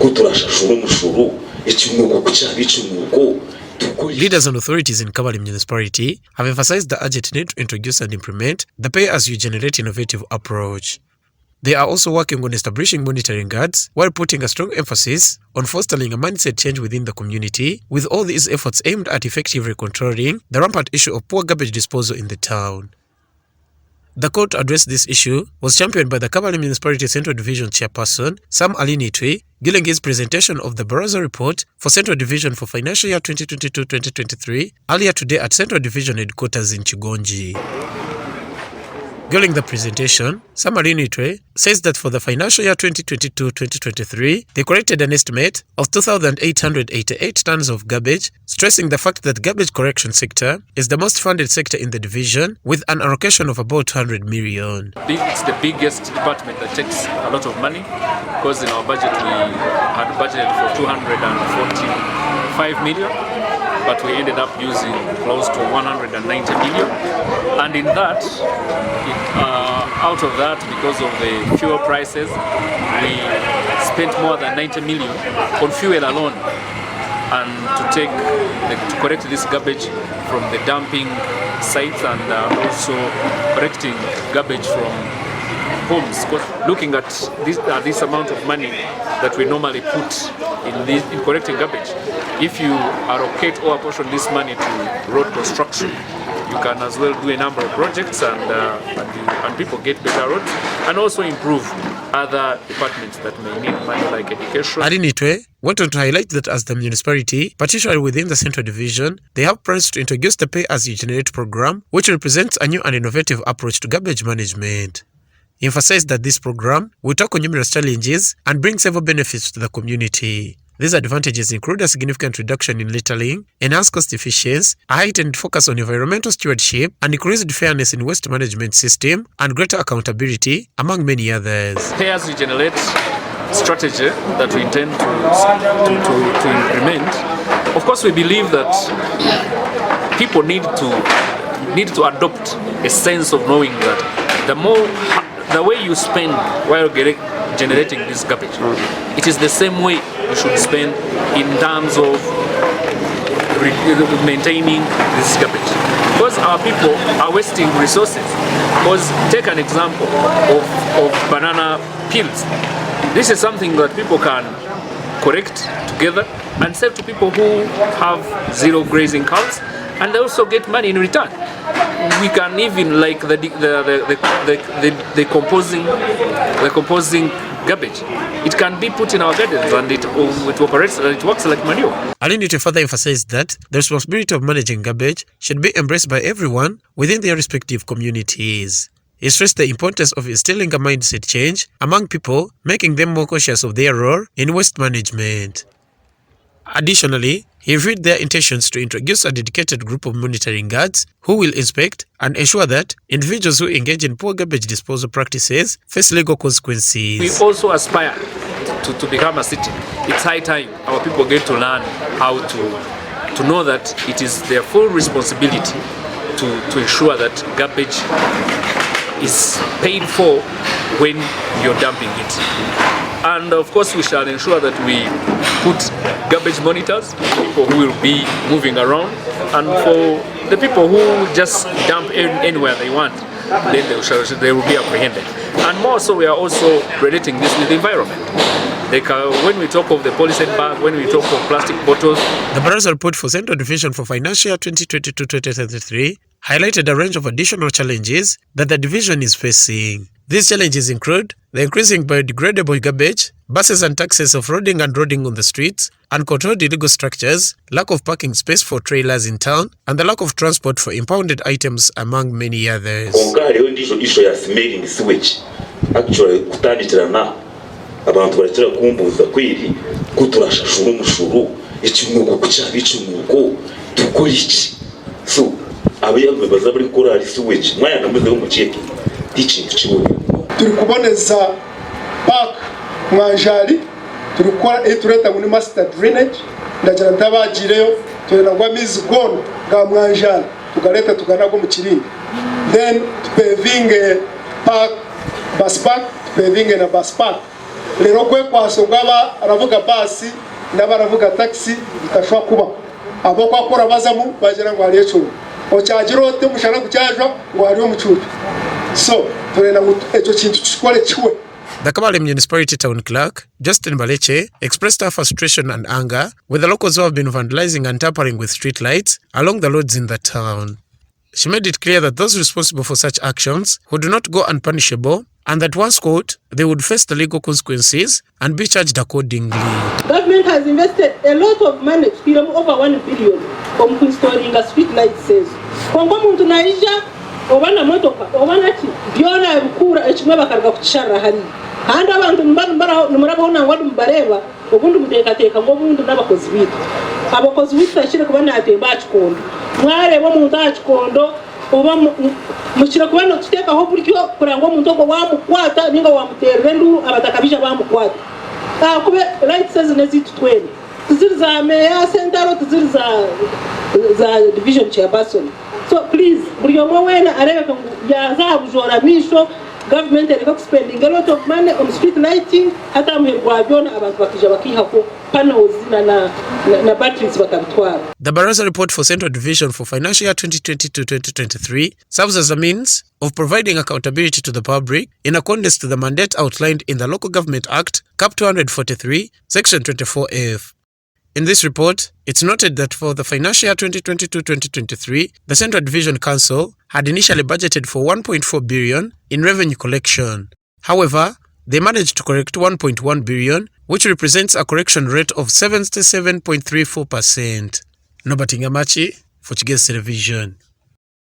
Leaders and authorities in Kabale Municipality have emphasized the urgent need to introduce and implement the pay-as-you-generate innovative approach. They are also working on establishing monitoring guards while putting a strong emphasis on fostering a mindset change within the community, with all these efforts aimed at effectively controlling the rampant issue of poor garbage disposal in the town. The call to address this issue was championed by the Kabale Municipality Central Division Chairperson, Arineitwe, during his presentation of the Balaza Report for Central Division for financial year 2022-2023 earlier today at Central Division headquarters in Kigongi. During the presentation, Arineitwe says that for the financial year 2022-2023, they collected an estimate of 2,888 tons of garbage, stressing the fact that the garbage collection sector is the most funded sector in the division, with an allocation of about 200 million. It's the biggest department that takes a lot of money, because in our budget we had budgeted for 245 million, but we ended up using close to 190 million. And in that, out of that, because of the fuel prices, we spent more than 90 million on fuel alone, and to correct this garbage from the dumping sites, and also correcting garbage from homes. Because looking at this amount of money that we normally put in correcting garbage, if you allocate or apportion this money to road construction, you can as well do a number of projects, and people get better roads, and also improve other departments that may need money, like education. Arineitwe went on to highlight that as the municipality, particularly within the Central Division, they have plans to introduce the pay-as-you-generate program, which represents a new and innovative approach to garbage management. He emphasized that this program will tackle numerous challenges and bring several benefits to the community. These advantages include a significant reduction in littering, enhanced cost efficiency, a heightened focus on environmental stewardship, and increased fairness in waste management system, and greater accountability, among many others. Pay-as-you-generate strategy that we intend to implement. Of course, we believe that people need to adopt a sense of knowing that the way you spend while generating this garbage, it is the same way you should spend in terms of maintaining this garbage. Because our people are wasting resources. Because take an example of banana peels. This is something that people can correct together and sell to people who have zero grazing cows, and they also get money in return. We can even, like the composing garbage, it can be put in our gardens, and it operates and it works like manure. Arineitwe further emphasized that the responsibility of managing garbage should be embraced by everyone within their respective communities. He stressed the importance of instilling a mindset change among people, making them more conscious of their role in waste management. Additionally, he revealed their intentions to introduce a dedicated group of monitoring guards who will inspect and ensure that individuals who engage in poor garbage disposal practices face legal consequences. We also aspire to become a city. It's high time our people get to learn how to know that it is their full responsibility to ensure that garbage is paid for when you're dumping it. And of course, we shall ensure that we put garbage monitors, people who will be moving around, and for the people who just dump anywhere they want, then they will be apprehended. And more so, we are also relating this with the environment. Like when we talk of the polythene bag, when we talk of plastic bottles. The Balaza Report for Central Division for financial year 2022-2023 highlighted a range of additional challenges that the division is facing. These challenges include the increasing biodegradable garbage, buses and taxis off-roading and roading on the streets, uncontrolled illegal structures, lack of parking space for trailers in town, and the lack of transport for impounded items, among many others. Abantu baratera kumbuza kwiri kuturashashura umushuru ikimugo kucyabicunuko tukora iki so abayamwe bazabari korari switch mwaya namuze mu cyeke ikintu kibone turi kuboneza park mwanjari turi gukora tureta muri master drainage ndagira ndabagireyo turengwa mizi gono ga mwanjari tugareta tuganago mu kirindi then paving park bus park paving na bus park rero kwe kwasonga aravuga basi n'abaravuga taxi bitashwa kuba abo kwakora bazamu bagira ngo hariye cyo ocyagirote mushana kucyajwa ngo hariyo mucucu so turena ejo kintu cyikore kiwe. The Kabale Municipality Town Clerk, Justin Baleche, expressed her frustration and anger with the locals who have been vandalizing and tampering with street lights along the roads in the town. She made it clear that those responsible for such actions would not go unpunishable and that once caught, they would face the legal consequences and be charged accordingly. Government has invested a lot of money, over 1 billion, on installing a street light says. Kongo muntu naija obana motoka obana ki byona bikura ekimwe bakarga kuchara hari handi abantu murabona ngwadu mbareba obundi mutekateka ngo bundu n'abakozi bitu abakozi bitu tashire kubana atemba akikondo mwareba muntu akikondo oba mushira kubana tuteka ho buryo kurangwa muntu ngo wamukwata ninga wamuterere ndu abatakabisha bamukwata kube light says nezitu twene tuziri za meya sentaro tuziri za division chairperson. So please, government is spending a lot of money on street lighting. The Balaza Report for Central Division for financial year 2020-2023 serves as a means of providing accountability to the public in accordance to the mandate outlined in the Local Government Act, Cap 243, Section 24F. In this report, it's noted that for the financial year 2022-2023, the Central Division Council had initially budgeted for 1.4 billion in revenue collection. However, they managed to collect 1.1 billion, which represents a correction rate of 77.34%. Norbert Ngamachi for Chigezi Television.